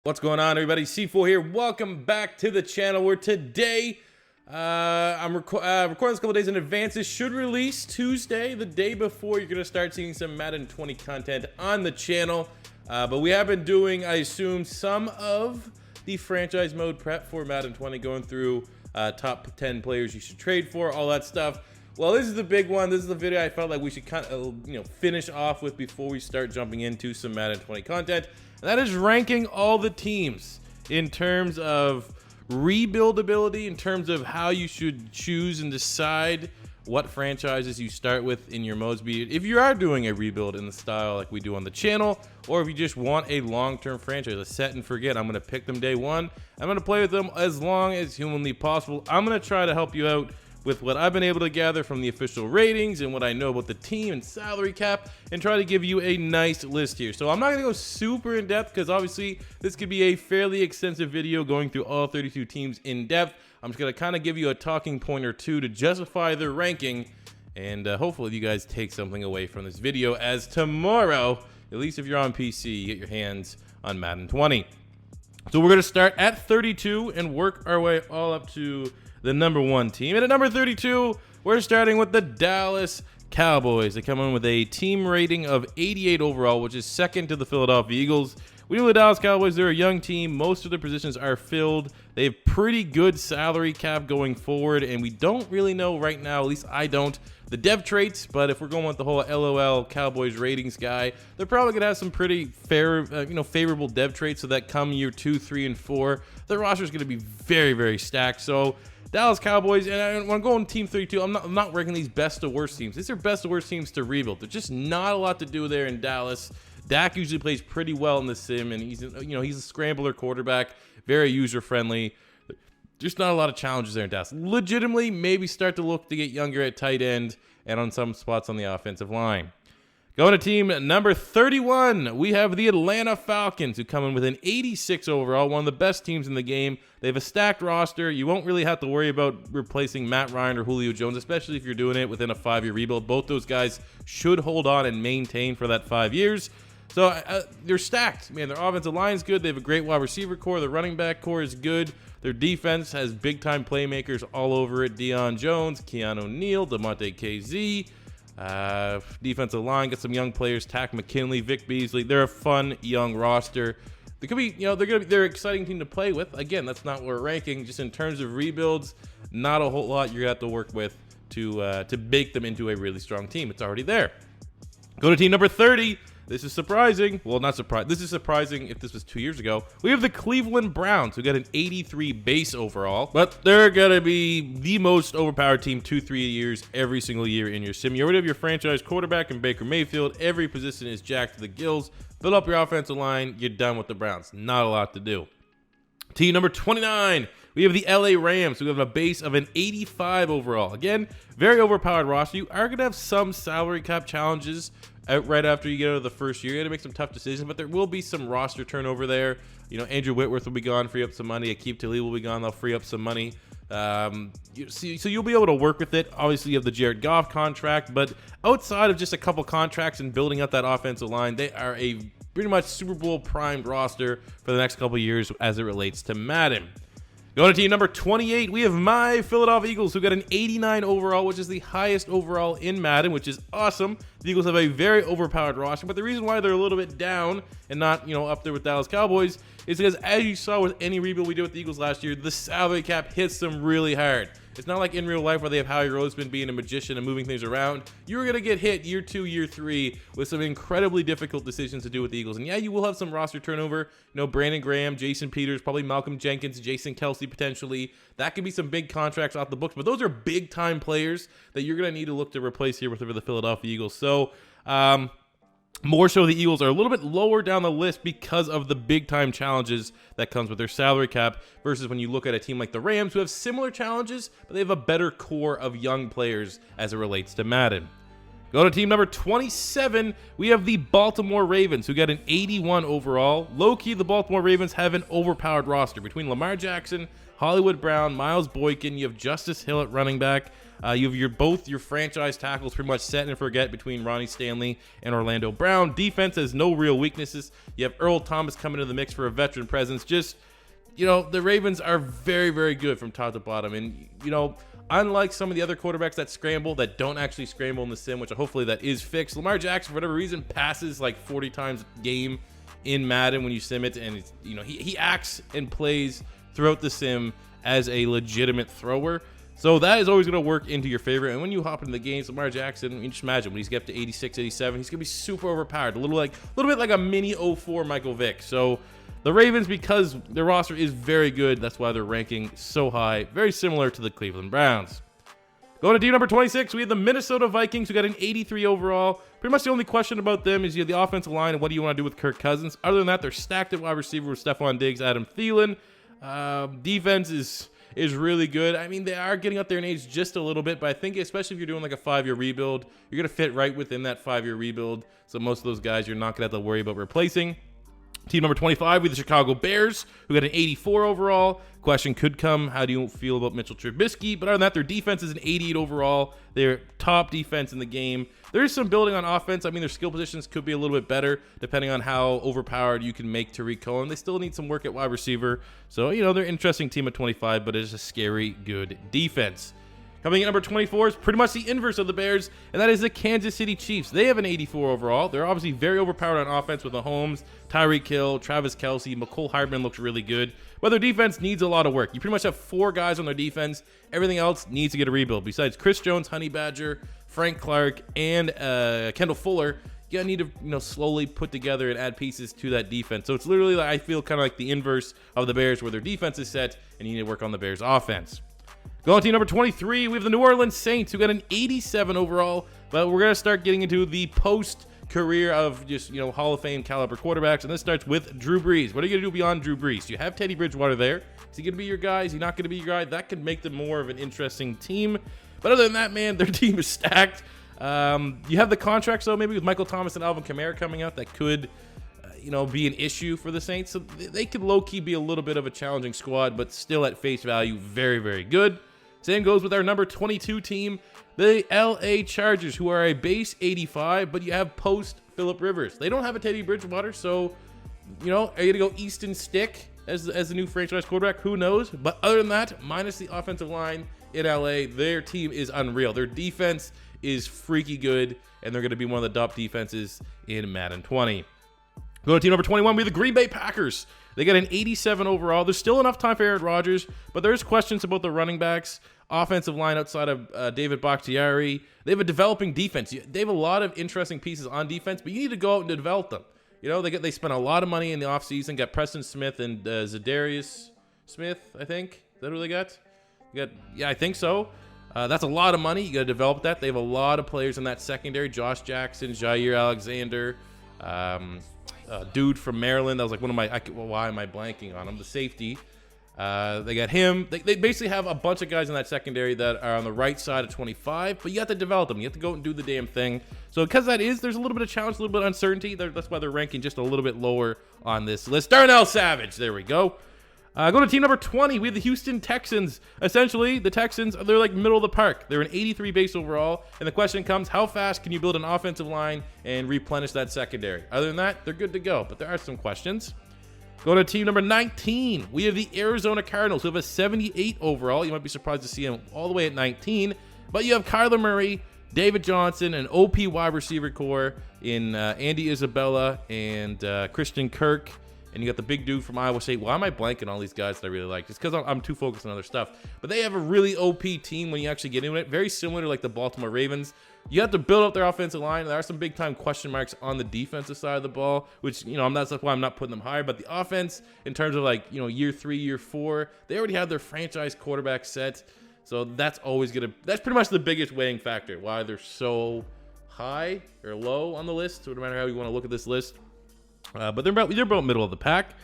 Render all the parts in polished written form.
What's going on, everybody? C4 here. Welcome back to the channel where today I'm recording this a couple days in advance. This should release Tuesday, the day before you're going to start seeing some Madden 20 content on the channel. But we have been doing, I assume, some of the franchise mode prep for Madden 20, going through top 10 players you should trade for, all that stuff. Well, this is the big one. This is the video I felt like we should kind of, finish off with before we start jumping into some Madden 20 content. And that is ranking all the teams in terms of rebuildability, in terms of how you should choose and decide what franchises you start with in your modes, be it if you are doing a rebuild in the style like we do on the channel, or if you just want a long-term franchise, a set and forget. I'm going to pick them day one. I'm going to play with them as long as humanly possible. I'm going to try to help you out with what I've been able to gather from the official ratings and what I know about the team and salary cap, and try to give you a nice list here. So I'm not going to go super in depth because obviously this could be a fairly extensive video going through all 32 teams in depth. I'm just going to kind of give you a talking point or two to justify their ranking, and hopefully you guys take something away from this video, as tomorrow, at least if you're on PC, you get your hands on Madden 20. So we're going to start at 32 and work our way all up to the number one team. And at number 32, we're starting with the Dallas Cowboys. They come in with a team rating of 88 overall, which is second to the Philadelphia Eagles. We know the Dallas Cowboys, they're a young team. Most of their positions are filled. They have pretty good salary cap going forward, and we don't really know right now, at least I don't, the dev traits. But if we're going with the whole LOL Cowboys ratings guy, they're probably going to have some pretty fair, favorable dev traits, so that come year 2, 3, and 4, the roster is going to be very, very stacked. So Dallas Cowboys, and when I'm going team 32, I'm not ranking these best to worst teams. These are best to worst teams to rebuild. There's just not a lot to do there in Dallas. Dak usually plays pretty well in the sim, and he's a scrambler quarterback, very user friendly. Just not a lot of challenges there in Dallas. Legitimately, maybe start to look to get younger at tight end and on some spots on the offensive line. Going to team number 31, we have the Atlanta Falcons, who come in with an 86 overall, one of the best teams in the game. They have a stacked roster. You won't really have to worry about replacing Matt Ryan or Julio Jones, especially if you're doing it within a 5-year rebuild. Both those guys should hold on and maintain for that 5 years. So they're stacked. Man, their offensive line is good. They have a great wide receiver core. Their running back core is good. Their defense has big-time playmakers all over it. Deion Jones, Keanu Neal, DeMonte KZ. Defensive line, got some young players, Tack McKinley, Vic Beasley. They're a fun young roster. They could be, they're an exciting team to play with. Again, that's not what we're ranking. Just in terms of rebuilds, not a whole lot you're gonna have to work with to bake them into a really strong team. It's already there. Go to team number 30. This is surprising. Well, not surprising. This is surprising if this was 2 years ago. We have the Cleveland Browns, who got an 83 base overall, but they're going to be the most overpowered team 2-3 years every single year in your sim. You already have your franchise quarterback in Baker Mayfield. Every position is jacked to the gills. Fill up your offensive line. You're done with the Browns. Not a lot to do. Team number 29. We have the LA Rams, who have a base of an 85 overall. Again, very overpowered roster. You are going to have some salary cap challenges right after you get out of the first year. You got to make some tough decisions, but there will be some roster turnover there. Andrew Whitworth will be gone, free up some money. Akeem Talib will be gone, they'll free up some money. So you'll be able to work with it. Obviously, you have the Jared Goff contract, but outside of just a couple contracts and building up that offensive line, they are a pretty much Super Bowl primed roster for the next couple years as it relates to Madden. Going to team number 28, we have my Philadelphia Eagles, who got an 89 overall, which is the highest overall in Madden, which is awesome. The Eagles have a very overpowered roster, but the reason why they're a little bit down and not, up there with Dallas Cowboys is because, as you saw with any rebuild we did with the Eagles last year, the salary cap hits them really hard. It's not like in real life where they have Howie Roseman being a magician and moving things around. You're going to get hit year 2, year 3 with some incredibly difficult decisions to do with the Eagles. And yeah, you will have some roster turnover. Brandon Graham, Jason Peters, probably Malcolm Jenkins, Jason Kelsey potentially. That could be some big contracts off the books. But those are big-time players that you're going to need to look to replace here with the Philadelphia Eagles. So, more so the Eagles are a little bit lower down the list because of the big-time challenges that comes with their salary cap versus when you look at a team like the Rams, who have similar challenges, but they have a better core of young players as it relates to Madden. Go to team number 27. We have the Baltimore Ravens, who got an 81 overall. Low-key, the Baltimore Ravens have an overpowered roster. Between Lamar Jackson, Hollywood Brown, Miles Boykin, you have Justice Hill at running back. You have both your franchise tackles pretty much set and forget between Ronnie Stanley and Orlando Brown. Defense has no real weaknesses. You have Earl Thomas coming into the mix for a veteran presence. Just, the Ravens are very, very good from top to bottom. And, unlike some of the other quarterbacks that scramble, that don't actually scramble in the sim, which hopefully that is fixed, Lamar Jackson, for whatever reason, passes like 40 times a game in Madden when you sim it. And, he acts and plays throughout the sim as a legitimate thrower. So that is always going to work into your favor. And when you hop into the games, Lamar Jackson, you just imagine when he's get up to 86, 87, he's going to be super overpowered. A little bit like a mini 04 Michael Vick. So the Ravens, because their roster is very good, that's why they're ranking so high. Very similar to the Cleveland Browns. Going to team number 26, we have the Minnesota Vikings, who got an 83 overall. Pretty much the only question about them is you have the offensive line and what do you want to do with Kirk Cousins. Other than that, they're stacked at wide receiver with Stephon Diggs, Adam Thielen. Defense is really good. I mean, they are getting up there in age just a little bit, but I think especially if you're doing like a 5-year rebuild, you're going to fit right within that 5-year rebuild. So most of those guys you're not going to have to worry about replacing. Team number 25, we have the Chicago Bears, who got an 84 overall. Question could come, how do you feel about Mitchell Trubisky? But other than that, their defense is an 88 overall. They're top defense in the game. There is some building on offense. I mean, their skill positions could be a little bit better, depending on how overpowered you can make Tariq Cohen. They still need some work at wide receiver. So, they're an interesting team at 25, but it's a scary good defense. Coming in number 24 is pretty much the inverse of the Bears, and that is the Kansas City Chiefs. They have an 84 overall. They're obviously very overpowered on offense with Mahomes, Tyreek Hill, Travis Kelce, McCole Hardman looks really good. But their defense needs a lot of work. You pretty much have 4 guys on their defense. Everything else needs to get a rebuild. Besides Chris Jones, Honey Badger, Frank Clark, and Kendall Fuller, you need to slowly put together and add pieces to that defense. So it's literally, I feel, kind of like the inverse of the Bears, where their defense is set and you need to work on the Bears' offense. Going to team number 23, we have the New Orleans Saints, who got an 87 overall, but we're going to start getting into the post-career of just, Hall of Fame caliber quarterbacks, and this starts with Drew Brees. What are you going to do beyond Drew Brees? You have Teddy Bridgewater there. Is he going to be your guy? Is he not going to be your guy? That could make them more of an interesting team. But other than that, man, their team is stacked. You have the contracts, though, maybe with Michael Thomas and Alvin Kamara coming out that could be an issue for the Saints. So they could low-key be a little bit of a challenging squad, but still at face value, very, very good. Same goes with our number 22 team, the LA Chargers, who are a base 85, but you have post Phillip Rivers. They don't have a Teddy Bridgewater, so, are you going to go Easton Stick as the new franchise quarterback? Who knows? But other than that, minus the offensive line in LA, their team is unreal. Their defense is freaky good, and they're going to be one of the top defenses in Madden 20. Go to team number 21, we have the Green Bay Packers. They got an 87 overall. There's still enough time for Aaron Rodgers, but there's questions about the running backs, offensive line outside of David Bakhtiari. They have a developing defense. They have a lot of interesting pieces on defense, but you need to go out and develop them. They spent a lot of money in the offseason, got Preston Smith and Zadarius Smith, I think. Is that who they got? Yeah, I think so. That's a lot of money. You got to develop that. They have a lot of players in that secondary. Josh Jackson, Jair Alexander, dude from Maryland. That was like one of my, why am I blanking on him? The safety. They got him. They basically have a bunch of guys in that secondary that are on the right side of 25, but you have to develop them. You have to go and do the damn thing. So because there's a little bit of challenge, a little bit of uncertainty. That's why they're ranking just a little bit lower on this list. Darnell Savage. There we go. Go to team number 20. We have the Houston Texans. Essentially, the Texans, they're like middle of the park. They're an 83 base overall. And the question comes, how fast can you build an offensive line and replenish that secondary? Other than that, they're good to go. But there are some questions. Go to team number 19. We have the Arizona Cardinals, who have a 78 overall. You might be surprised to see them all the way at 19. But you have Kyler Murray, David Johnson, an OP wide receiver core in Andy Isabella and Christian Kirk. And you got the big dude from Iowa State. Why am I blanking on all these guys that I really like? Just because I'm too focused on other stuff. But they have a really OP team when you actually get into it. Very similar to like the Baltimore Ravens. You have to build up their offensive line. There are some big time question marks on the defensive side of the ball, which, that's why I'm not putting them higher. But the offense, in terms of like, year 3, year 4, they already have their franchise quarterback set. So that's that's pretty much the biggest weighing factor, why they're so high or low on the list. So no matter how you want to look at this list. But they're about middle of the pack.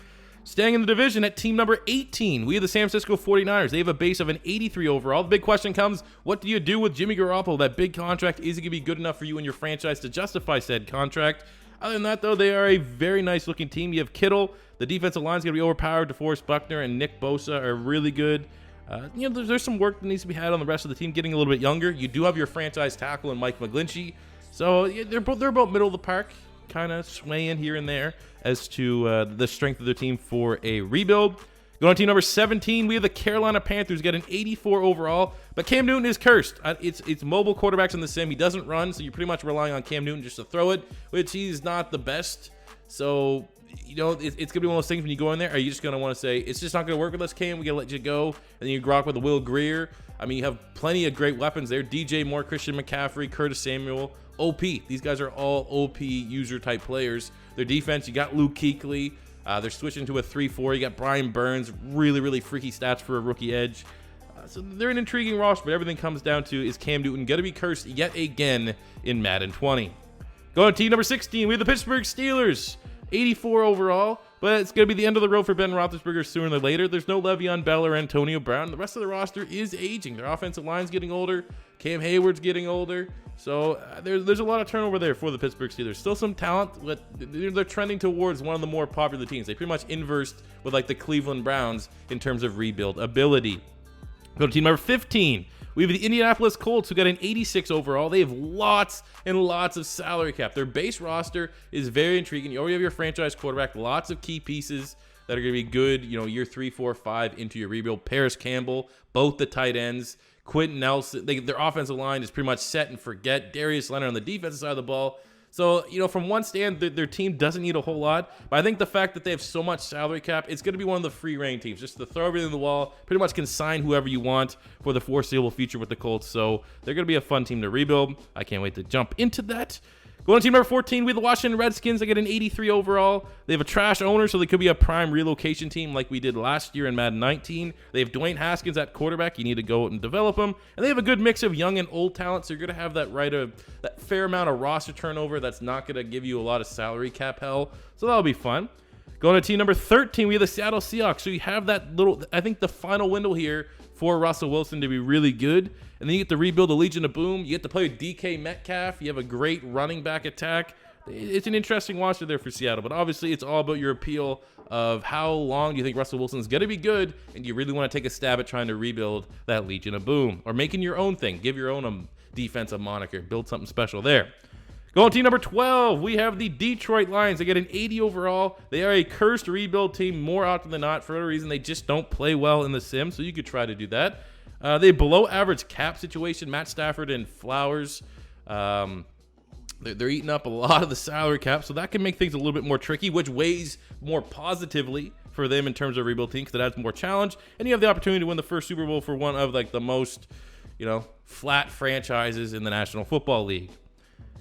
Staying in the division at team number 18, we have the San Francisco 49ers. They have a base of an 83 overall. The big question comes, what do you do with Jimmy Garoppolo? That big contract, is it going to be good enough for you and your franchise to justify said contract? Other than that, though, they are a very nice looking team. You have Kittle. The defensive line is going to be overpowered. DeForest Buckner and Nick Bosa are really good. There's some work that needs to be had on the rest of the team getting a little bit younger. You do have your franchise tackle in Mike McGlinchey. So yeah, they're about middle of the park, kind of swaying here and there as to the strength of their team for a rebuild. Going on team number 17, we have the Carolina Panthers, get an 84 overall, but Cam Newton is cursed. It's mobile quarterbacks in the sim. He doesn't run, so you're pretty much relying on Cam Newton just to throw it, which he's not the best. So, it's going to be one of those things when you go in there, are you just going to want to say, it's just not going to work with us, Cam, we got to let you go, and then you grok with a Will Greer. I mean, you have plenty of great weapons there. DJ Moore, Christian McCaffrey, Curtis Samuel, OP. These guys are all OP user-type players. Their defense, you got Luke Kuechly. They're switching to a 3-4. You got Brian Burns, really, really freaky stats for a rookie edge. So they're an intriguing roster, but everything comes down to, is Cam Newton going to be cursed yet again in Madden 20? Going to team number 16, we have the Pittsburgh Steelers. 84 overall, but it's going to be the end of the road for Ben Roethlisberger sooner than later. There's no Le'Veon Bell or Antonio Brown. The rest of the roster is aging. Their offensive line's getting older. Cam Hayward's getting older. So there's a lot of turnover there for the Pittsburgh Steelers. Still some talent, but they're trending towards one of the more popular teams. They pretty much inversed with like the Cleveland Browns in terms of rebuild ability. Go to team number 15. We have the Indianapolis Colts, who got an 86 overall. They have lots and lots of salary cap. Their base roster is very intriguing. You already have your franchise quarterback, lots of key pieces that are going to be good, year 3, 4, 5 into your rebuild. Paris Campbell, both the tight ends. Quentin Nelson, their offensive line is pretty much set and forget. Darius Leonard on the defensive side of the ball. So, from one stand, their team doesn't need a whole lot. But I think the fact that they have so much salary cap, it's going to be one of the free reign teams. Just to throw everything in the wall, pretty much can sign whoever you want for the foreseeable future with the Colts. So they're going to be a fun team to rebuild. I can't wait to jump into that. Going to team number 14, we have the Washington Redskins. They get an 83 overall. They have a trash owner, so they could be a prime relocation team like we did last year in Madden 19. They have Dwayne Haskins at quarterback. You need to go out and develop him. And they have a good mix of young and old talent, so you're going to have that fair amount of roster turnover that's not going to give you a lot of salary cap hell. So that'll be fun. Going to team number 13, we have the Seattle Seahawks. So you have that I think the final window here for Russell Wilson to be really good. And then you get to rebuild the Legion of Boom. You get to play with DK Metcalf. You have a great running back attack. It's an interesting roster there for Seattle. But obviously, it's all about your appeal of how long do you think Russell Wilson's going to be good, and do you really want to take a stab at trying to rebuild that Legion of Boom? Or making your own thing. Give your own defensive moniker. Build something special there. Going to team number 12, we have the Detroit Lions. They get an 80 overall. They are a cursed rebuild team more often than not. For whatever reason, they just don't play well in the sim, so you could try to do that. They below average cap situation. Matt Stafford and Flowers, they're eating up a lot of the salary cap, so that can make things a little bit more tricky, which weighs more positively for them in terms of rebuild team because it adds more challenge. And you have the opportunity to win the first Super Bowl for one of the most, flat franchises in the National Football League.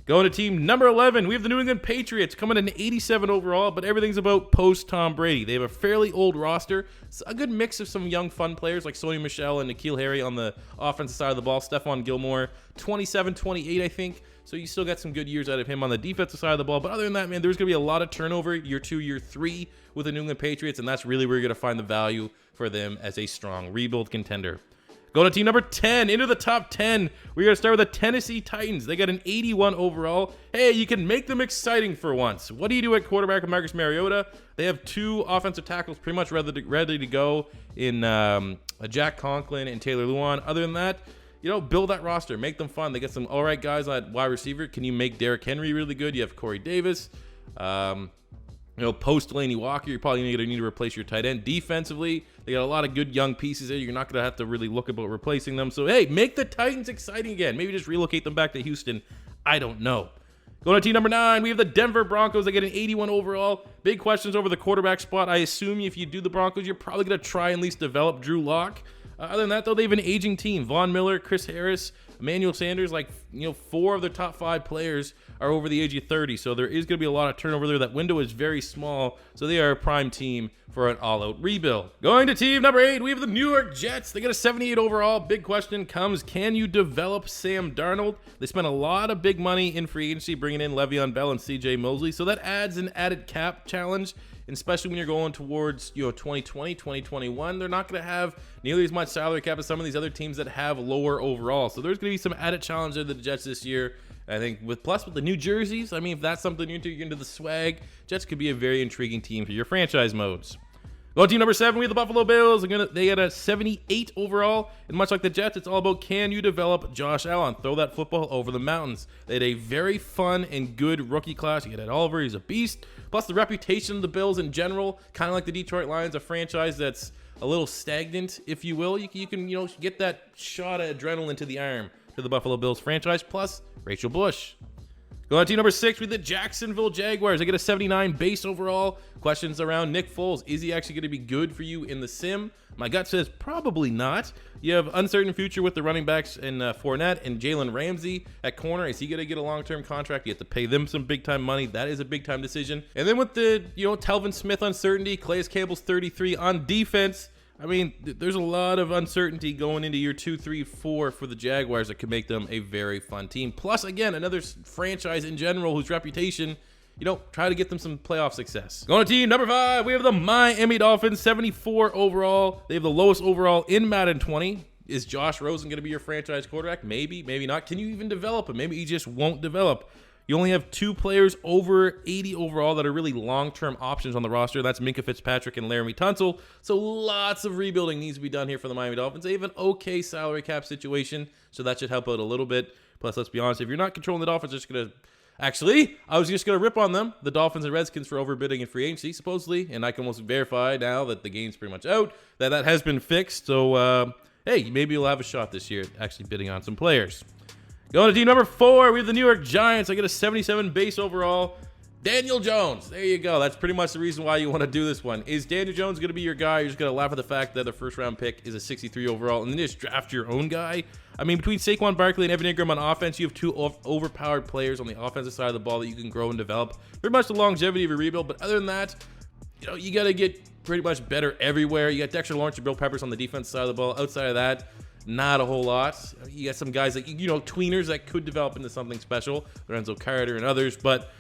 Going to team number 11, we have the New England Patriots coming in 87 overall, but everything's about post-Tom Brady. They have a fairly old roster, a good mix of some young, fun players like Sony Michel and N'Keal Harry on the offensive side of the ball. Stephon Gilmore, 27, 28, I think. So you still got some good years out of him on the defensive side of the ball. But other than that, man, there's going to be a lot of turnover year 2, year 3 with the New England Patriots, and that's really where you're going to find the value for them as a strong rebuild contender. Going to team number 10, into the top 10, we're going to start with the Tennessee Titans. They got an 81 overall. Hey, you can make them exciting for once. What do you do at quarterback with Marcus Mariota? They have 2 offensive tackles pretty much ready to go in Jack Conklin and Taylor Lewan. Other than that, build that roster. Make them fun. They got some all right guys at wide receiver. Can you make Derrick Henry really good? You have Corey Davis. Post Delaney Walker, you're probably going to need to replace your tight end. Defensively, they got a lot of good young pieces there. You're not going to have to really look about replacing them. So, hey, make the Titans exciting again. Maybe just relocate them back to Houston. I don't know. Going to team number 9, we have the Denver Broncos. They get an 81 overall. Big questions over the quarterback spot. I assume if you do the Broncos, you're probably going to try and at least develop Drew Lock. Other than that, though, they have an aging team. Von Miller, Chris Harris, Emmanuel Sanders, 4 of their top 5 players are over the age of 30, so there is going to be a lot of turnover there. That window is very small, so they are a prime team for an all-out rebuild. Going to team number 8, we have the New York Jets. They get a 78 overall. Big question comes, can you develop Sam Darnold? They spent a lot of big money in free agency, bringing in Le'Veon Bell and C.J. Mosley, so that adds an added cap challenge. especially when you're going towards 2020, 2021. They're not going to have nearly as much salary cap as some of these other teams that have lower overall. So there's going to be some added challenge of the Jets this year. I think with the new jerseys, I mean, if that's something you're into the swag, Jets could be a very intriguing team for your franchise modes. Going to team number 7, we have the Buffalo Bills. They got a 78 overall, and much like the Jets, it's all about can you develop Josh Allen, throw that football over the mountains. They had a very fun and good rookie class. You get Ed Oliver, he's a beast. Plus the reputation of the Bills in general, kind of like the Detroit Lions, a franchise that's a little stagnant, if you will. You can get that shot of adrenaline to the arm to the Buffalo Bills franchise. Plus Rachel Bush. Going on to team number 6 with the Jacksonville Jaguars. They get a 79 base overall. Questions around Nick Foles. Is he actually going to be good for you in the sim? My gut says probably not. You have uncertain future with the running backs in Fournette and Jalen Ramsey at corner. Is he going to get a long-term contract? You have to pay them some big-time money. That is a big-time decision. And then with the Telvin Smith uncertainty, Calais Campbell's 33 on defense. I mean, there's a lot of uncertainty going into year 2, 3, 4 for the Jaguars that could make them a very fun team. Plus, again, another franchise in general whose reputation, try to get them some playoff success. Going to team number 5, we have the Miami Dolphins, 74 overall. They have the lowest overall in Madden 20. Is Josh Rosen going to be your franchise quarterback? Maybe, maybe not. Can you even develop him? Maybe he just won't develop. You only have 2 players over 80 overall that are really long-term options on the roster. That's Minkah Fitzpatrick and Laramie Tunsil. So lots of rebuilding needs to be done here for the Miami Dolphins. They have an okay salary cap situation, so that should help out a little bit. Plus, let's be honest, if you're not controlling the Dolphins, just going to... Actually, I was just going to rip on them, the Dolphins and Redskins, for overbidding in free agency, supposedly. And I can almost verify now that the game's pretty much out, that has been fixed. So, hey, maybe you'll have a shot this year at actually bidding on some players. Going to team number 4, we have the New York Giants. I get a 77 base overall. Daniel Jones. There you go. That's pretty much the reason why you want to do this one. Is Daniel Jones going to be your guy? You're just going to laugh at the fact that the first-round pick is a 63 overall, and then just draft your own guy? I mean, between Saquon Barkley and Evan Ingram on offense, you have 2 overpowered players on the offensive side of the ball that you can grow and develop. Pretty much the longevity of a rebuild, but other than that, you got to get pretty much better everywhere. You got Dexter Lawrence and Bill Peppers on the defensive side of the ball. Outside of that, not a whole lot. You got some guys like, tweeners that could develop into something special. Lorenzo Carter and others. But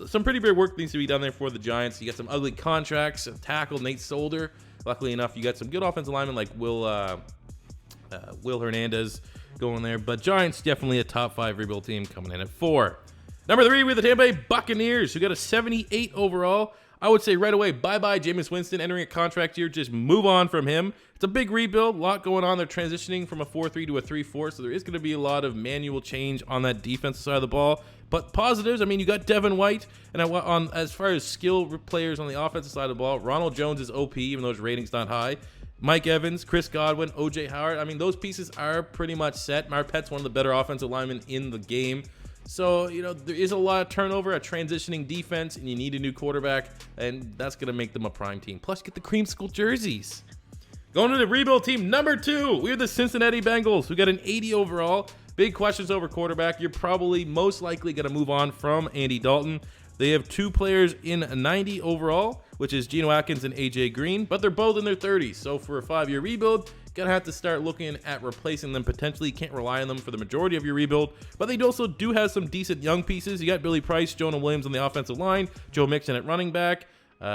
some pretty big work needs to be done there for the Giants. You got some ugly contracts. Tackle Nate Solder. Luckily enough, you got some good offensive linemen like Will Hernandez going there. But Giants, definitely a top 5 rebuild team coming in at 4. Number 3, we have the Tampa Bay Buccaneers, who got a 78 overall. I would say right away, bye-bye Jameis Winston entering a contract year. Just move on from him. It's a big rebuild, a lot going on. They're transitioning from a 4-3 to a 3-4, so there is going to be a lot of manual change on that defensive side of the ball. But positives, I mean, you got Devin White, and as far as skill players on the offensive side of the ball, Ronald Jones is OP, even though his rating's not high. Mike Evans, Chris Godwin, O.J. Howard. I mean, those pieces are pretty much set. Marpet's one of the better offensive linemen in the game. So, there is a lot of turnover, a transitioning defense, and you need a new quarterback, and that's going to make them a prime team. Plus, get the creamsicle jerseys. Going to the rebuild team number 2, we have the Cincinnati Bengals, who got an 80 overall. Big questions over quarterback. You're probably most likely going to move on from Andy Dalton. They have 2 players in 90 overall, which is Geno Atkins and A.J. Green, but they're both in their 30s. So for a 5-year rebuild, gonna have to start looking at replacing them potentially. Can't rely on them for the majority of your rebuild, but they also do have some decent young pieces. You got Billy Price, Jonah Williams on the offensive line, Joe Mixon at running back.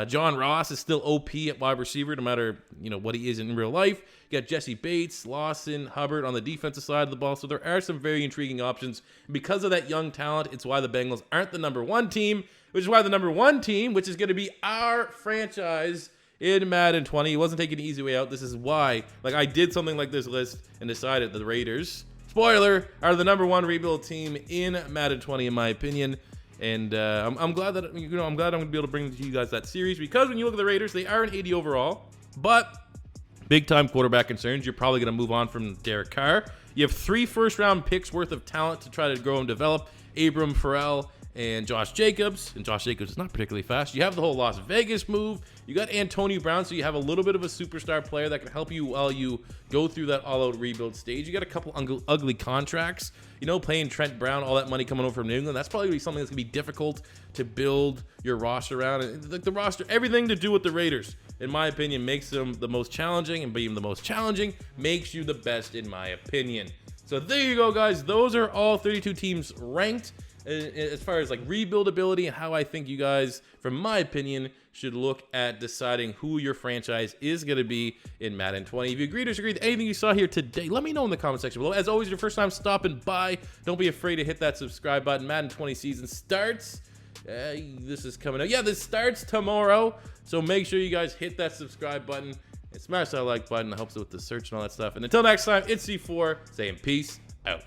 John Ross is still OP at wide receiver, no matter what he is in real life. You got Jesse Bates, Lawson, Hubbard on the defensive side of the ball. So there are some very intriguing options. And because of that young talent, it's why the Bengals aren't the number 1 team, which is why the number 1 team, which is going to be our franchise in Madden 20, wasn't taking the easy way out. This is why, I did something like this list and decided that the Raiders, spoiler, are the number 1 rebuild team in Madden 20, in my opinion. And I'm glad that I'm going to be able to bring to you guys that series, because when you look at the Raiders, they are an 80 overall, but big time quarterback concerns. You're probably going to move on from Derek Carr. You have 3 first-round picks worth of talent to try to grow and develop. Abram Farrell and Josh Jacobs. And Josh Jacobs is not particularly fast. You have the whole Las Vegas move. You got Antonio Brown, so you have a little bit of a superstar player that can help you while you go through that all-out rebuild stage. You got a couple ugly contracts. Paying Trent Brown, all that money coming over from New England, that's probably going to be something that's going to be difficult to build your roster around. And the roster, everything to do with the Raiders, in my opinion, makes them the most challenging, and being the most challenging makes you the best, in my opinion. So there you go, guys. Those are all 32 teams ranked. as far as like rebuildability and how I think you guys, from my opinion, should look at deciding who your franchise is going to be in Madden 20. If you agree or disagree with anything you saw here today, let me know in the comment section below. As always, your first time stopping by, don't be afraid to hit that subscribe button. Madden 20 season starts. This is coming up. Yeah, this starts tomorrow. So make sure you guys hit that subscribe button and smash that like button. It helps with the search and all that stuff. And until next time, it's C4 saying peace out.